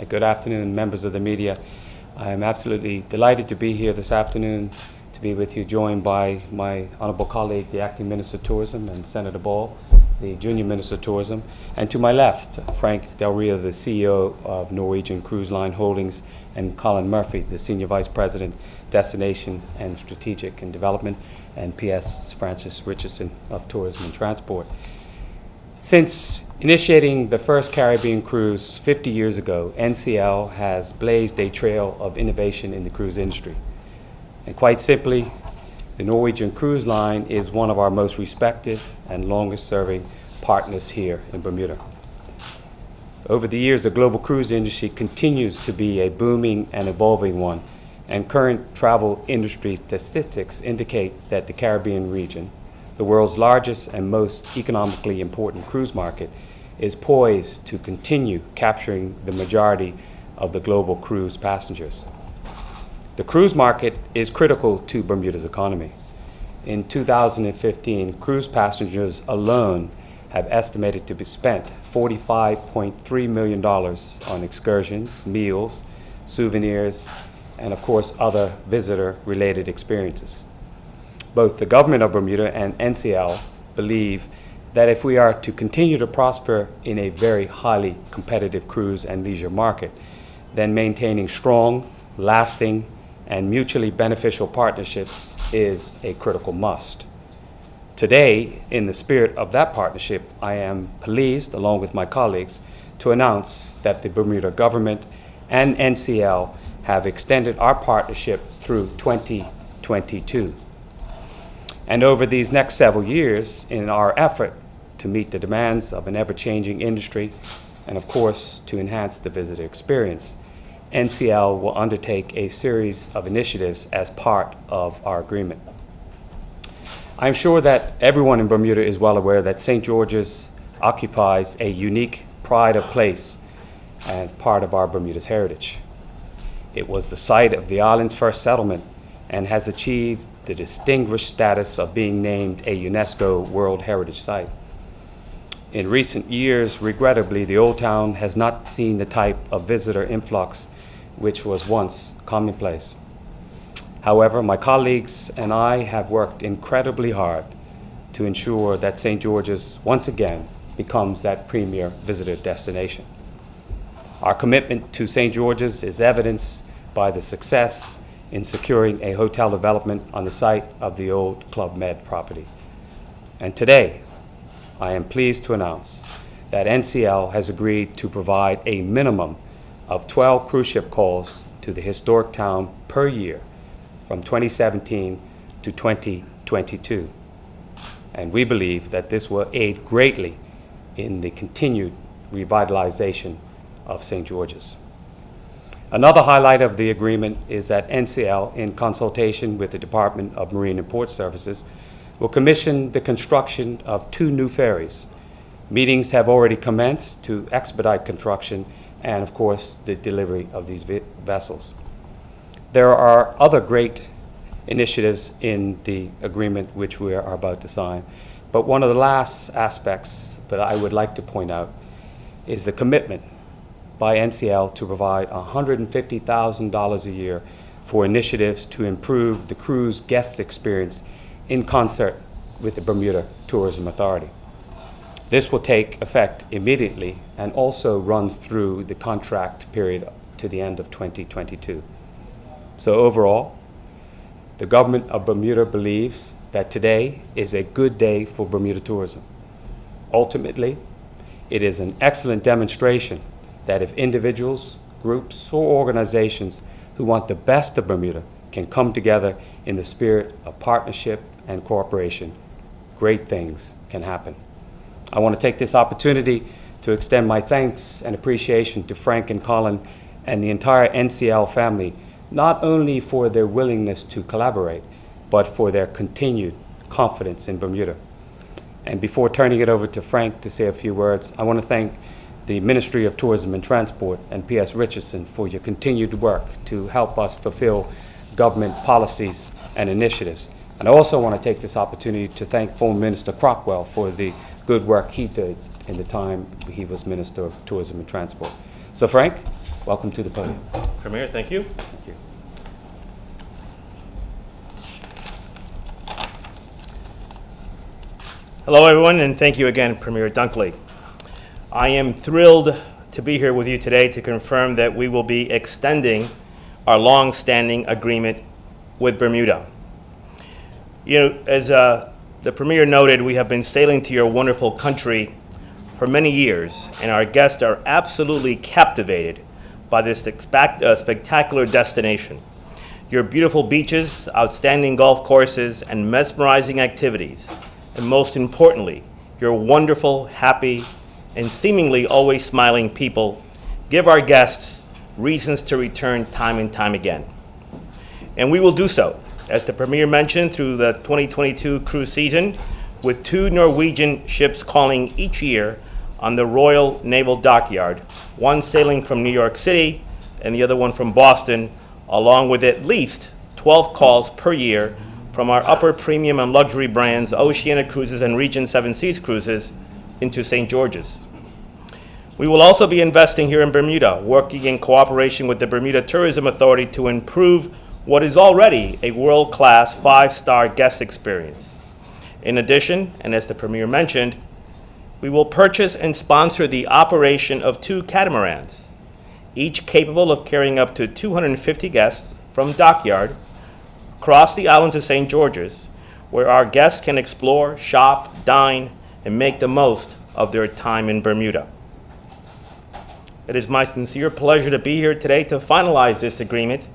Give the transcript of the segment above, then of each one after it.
Good afternoon, members of the media. I am absolutely delighted to be here this afternoon to be with you, joined by my honorable colleague, the Acting Minister of Tourism, and Senator Ball, the Junior Minister of Tourism, and to my left, Frank Del Rio, the CEO of Norwegian Cruise Line Holdings, and Colin Murphy, the Senior Vice President, Destination and Strategic and Development, and P.S. Francis Richardson of Tourism and Transport. Since initiating the first Caribbean cruise 50 years ago, NCL has blazed a trail of innovation in the cruise industry. And quite simply, the Norwegian Cruise Line is one of our most respected and longest-serving partners here in Bermuda. Over the years, the global cruise industry continues to be a booming and evolving one, and current travel industry statistics indicate that the Caribbean region, the world's largest and most economically important cruise market, is poised to continue capturing the majority of the global cruise passengers. The cruise market is critical to Bermuda's economy. In 2015, cruise passengers alone have estimated to be spent $45.3 million on excursions, meals, souvenirs, and of course other visitor-related experiences. Both the government of Bermuda and NCL believe that if we are to continue to prosper in a very highly competitive cruise and leisure market, then maintaining strong, lasting, and mutually beneficial partnerships is a critical must. Today, in the spirit of that partnership, I am pleased, along with my colleagues, to announce that the Bermuda government and NCL have extended our partnership through 2022. And over these next several years, in our effort to meet the demands of an ever-changing industry, and of course to enhance the visitor experience, NCL will undertake a series of initiatives as part of our agreement. I'm sure that everyone in Bermuda is well aware that St. George's occupies a unique pride of place as part of our Bermuda's heritage. It was the site of the island's first settlement and has achieved the distinguished status of being named a UNESCO World Heritage Site. In recent years, regrettably, the Old Town has not seen the type of visitor influx which was once commonplace. However, my colleagues and I have worked incredibly hard to ensure that St. George's once again becomes that premier visitor destination. Our commitment to St. George's is evidenced by the success in securing a hotel development on the site of the old Club Med property. And today, I am pleased to announce that NCL has agreed to provide a minimum of 12 cruise ship calls to the historic town per year from 2017 to 2022. And we believe that this will aid greatly in the continued revitalization of St. George's. Another highlight of the agreement is that NCL, in consultation with the Department of Marine and Port Services, will commission the construction of 2 new ferries. Meetings have already commenced to expedite construction and, of course, the delivery of these vessels. There are other great initiatives in the agreement which we are about to sign, but one of the last aspects that I would like to point out is the commitment by NCL to provide $150,000 a year for initiatives to improve the cruise guest experience in concert with the Bermuda Tourism Authority. This will take effect immediately and also runs through the contract period to the end of 2022. So overall, the government of Bermuda believes that today is a good day for Bermuda tourism. Ultimately, it is an excellent demonstration that if individuals, groups, or organizations who want the best of Bermuda can come together in the spirit of partnership and cooperation, great things can happen. I want to take this opportunity to extend my thanks and appreciation to Frank and Colin and the entire NCL family, not only for their willingness to collaborate, but for their continued confidence in Bermuda. And before turning it over to Frank to say a few words, I want to thank the Ministry of Tourism and Transport and P.S. Richardson for your continued work to help us fulfill government policies and initiatives. And I also want to take this opportunity to thank former Minister Crockwell for the good work he did in the time he was Minister of Tourism and Transport. So Frank, welcome to the podium. Premier, thank you. Thank you. Hello, everyone, and thank you again, Premier Dunkley. I am thrilled to be here with you today to confirm that we will be extending our long-standing agreement with Bermuda. You know, as the Premier noted, we have been sailing to your wonderful country for many years, and our guests are absolutely captivated by this spectacular destination. Your beautiful beaches, outstanding golf courses, and mesmerizing activities, and most importantly, your wonderful, happy, and seemingly always smiling people give our guests reasons to return time and time again. And we will do so, as the Premier mentioned, through the 2022 cruise season, with 2 Norwegian ships calling each year on the Royal Naval Dockyard, one sailing from New York City and the other one from Boston, along with at least 12 calls per year from our upper premium and luxury brands, Oceania Cruises and Regent Seven Seas Cruises, into St. George's. We will also be investing here in Bermuda, working in cooperation with the Bermuda Tourism Authority to improve what is already a world-class 5-star guest experience. In addition, and as the Premier mentioned, we will purchase and sponsor the operation of 2 catamarans, each capable of carrying up to 250 guests from Dockyard across the island to St. George's, where our guests can explore, shop, dine, and make the most of their time in Bermuda. It is my sincere pleasure to be here today to finalize this agreement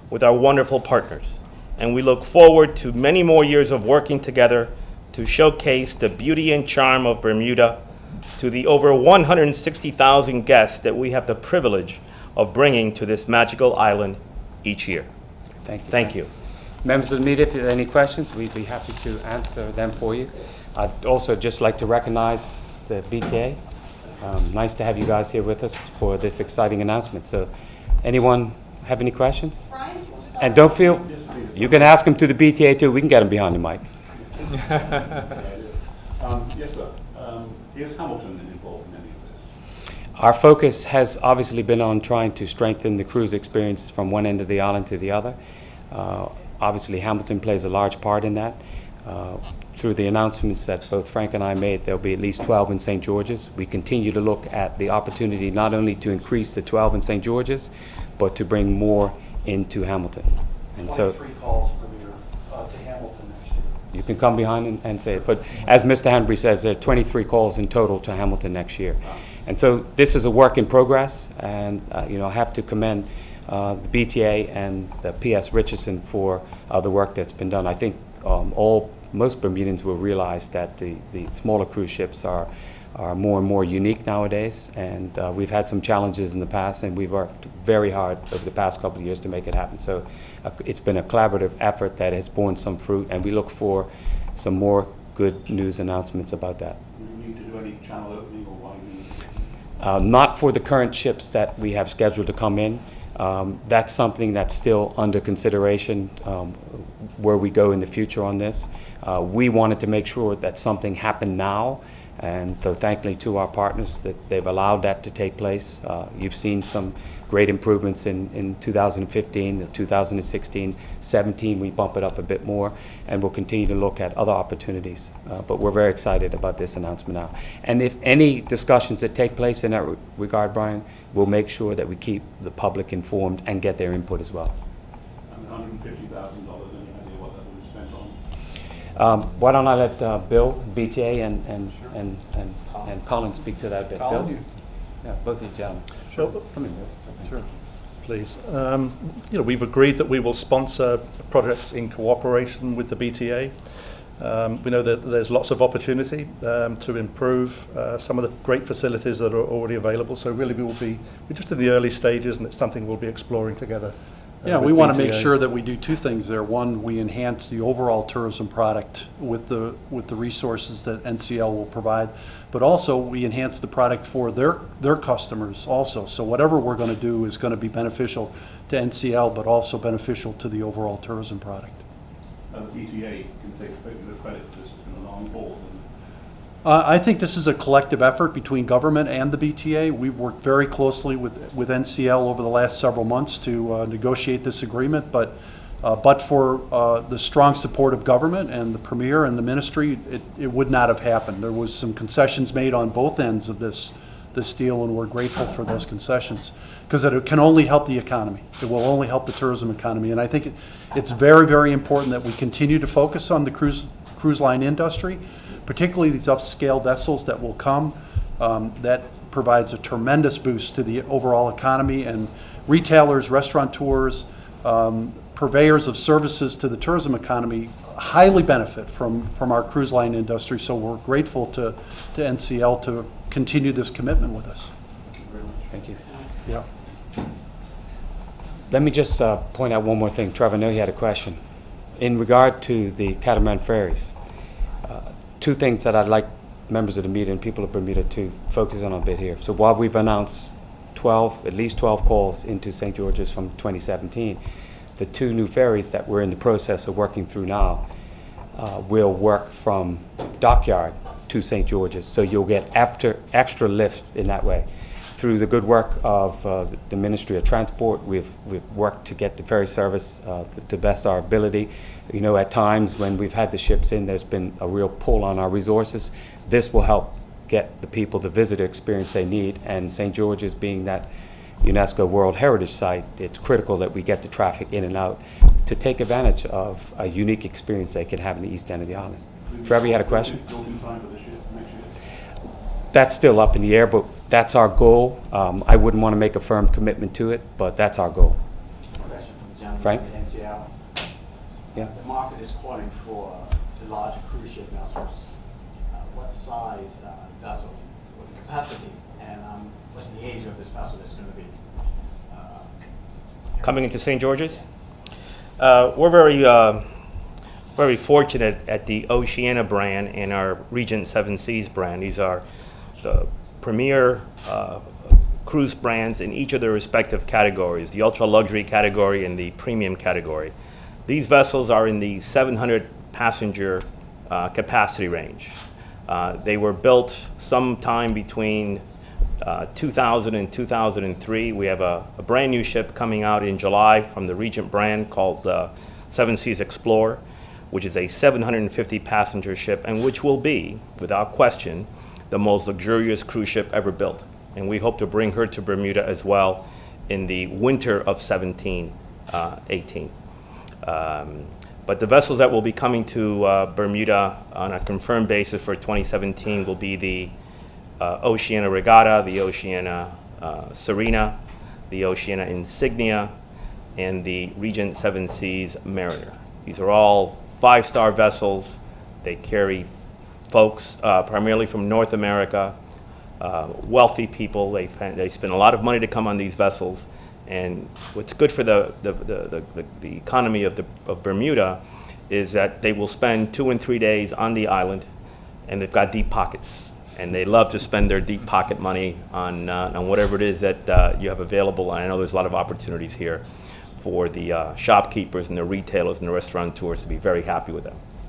with our wonderful partners, and we look forward to many more years of working together to showcase the beauty and charm of Bermuda to the over 160,000 guests that we have the privilege of bringing to this magical island each year. Thank you. Thank you. Members of the media, if you have any questions, we'd be happy to answer them for you. I'd also just like to recognize the BTA. Nice to have you guys here with us for this exciting announcement. So anyone have any questions? Brian? And don't feel, you can ask them to the BTA too. We can get them behind the mic. Yes, sir. Is Hamilton involved in any of this? Our focus has obviously been on trying to strengthen the cruise experience from one end of the island to the other. Obviously, Hamilton plays a large part in that. Through the announcements that both Frank and I made, there'll be at least 12 in St. George's. We continue to look at the opportunity not only to increase the 12 in St. George's, but to bring more into Hamilton. And so 23 calls per year to Hamilton next year. you can come behind and say it. But as Mr. Hanbury says, there are 23 calls in total to Hamilton next year. And so this is a work in progress, and I have to commend the BTA and the PS Richardson for the work that's been done. I think most Bermudans will realize that the smaller cruise ships are more and more unique nowadays, and we've had some challenges in the past, and we've worked very hard over the past couple of years to make it happen. So it's been a collaborative effort that has borne some fruit, and we look for some more good news announcements about that. Do you need to do any channel opening or widening? Not for the current ships that we have scheduled to come in. That's something that's still under consideration where we go in the future on this. We wanted to make sure that something happened now, and so thankfully to our partners that they've allowed that to take place. You've seen some great improvements in 2015, 2016, 17, we bump it up a bit more, and we'll continue to look at other opportunities. But we're very excited about this announcement now. And if any discussions that take place in that regard, Brian, we'll make sure that we keep the public informed and get their input as well. And $150,000, any idea what that will be spent on? Why don't I let Bill, BTA, and Colin speak to that a bit. Colin, Bill? Yeah, both of you gentlemen. Sure. Come in, Bill. Sure. Please. We've agreed that we will sponsor projects in cooperation with the BTA. We know that there's lots of opportunity to improve some of the great facilities that are already available. So really we're just in the early stages, and it's something we'll be exploring together. Yeah, with we want to BTA. make sure that we do 2 things there. One, we enhance the overall tourism product with the resources that NCL will provide, but also we enhance the product for their customers also. So whatever we're going to do is going to be beneficial to NCL, but also beneficial to the overall tourism product. The PTA can take particular credit for this. It's been a long haul. I think this is a collective effort between government and the BTA. We've worked very closely with NCL over the last several months to negotiate this agreement, but for the strong support of government and the Premier and the Ministry, it would not have happened. There was some concessions made on both ends of this deal, and we're grateful for those concessions, because it can only help the economy. It will only help the tourism economy, and I think it's very, very important that we continue to focus on the cruise line industry, particularly these upscale vessels that will come. That provides a tremendous boost to the overall economy, and retailers, restaurateurs, purveyors of services to the tourism economy highly benefit from our cruise line industry. So we're grateful to NCL to continue this commitment with us. Thank you. Yeah. Let me just point out one more thing. Trevor, I know you had a question. In regard to the catamaran ferries, two things that I'd like members of the media and people of Bermuda to focus on a bit here. So while we've announced at least 12 calls into St. George's from 2017, the two new ferries that we're in the process of working through now will work from Dockyard to St. George's. So you'll get extra lift in that way. Through the good work of the Ministry of Transport, we've worked to get the ferry service to best our ability. You know, at times when we've had the ships in, there's been a real pull on our resources. This will help get the people the visitor experience they need, and St. George's being that UNESCO World Heritage Site, it's critical that we get the traffic in and out to take advantage of a unique experience they can have in the east end of the island. Trevor, you had a question? Building time for this year, next year? That's still up in the air, but that's our goal. I wouldn't want to make a firm commitment to it, but that's our goal. Question from the gentleman Frank? at NCL. Yeah. The market is calling for the larger cruise ship vessels. What size vessel, what capacity, and what's the age of this vessel that's going to be? Coming into St. George's. We're very fortunate at the Oceania brand and our Regent Seven Seas brand. These are the premier cruise brands in each of their respective categories, the ultra luxury category and the premium category. These vessels are in the 700 passenger capacity range. They were built sometime between 2000 and 2003. We have a brand new ship coming out in July from the Regent brand called Seven Seas Explorer, which is a 750 passenger ship, and which will be, without question, the most luxurious cruise ship ever built. And we hope to bring her to Bermuda as well in the winter of 17-18. But the vessels that will be coming to Bermuda on a confirmed basis for 2017 will be the Oceania Regatta, the Oceania Serena, the Oceania Insignia, and the Regent Seven Seas Mariner. These are all 5-star vessels. They carry folks primarily from North America, wealthy people. They spend a lot of money to come on these vessels. And what's good for the economy of Bermuda is that they will spend 2 and 3 days on the island, and they've got deep pockets. And they love to spend their deep pocket money on whatever it is that you have available. And I know there's a lot of opportunities here for the shopkeepers and the retailers and the restaurateurs to be very happy with them.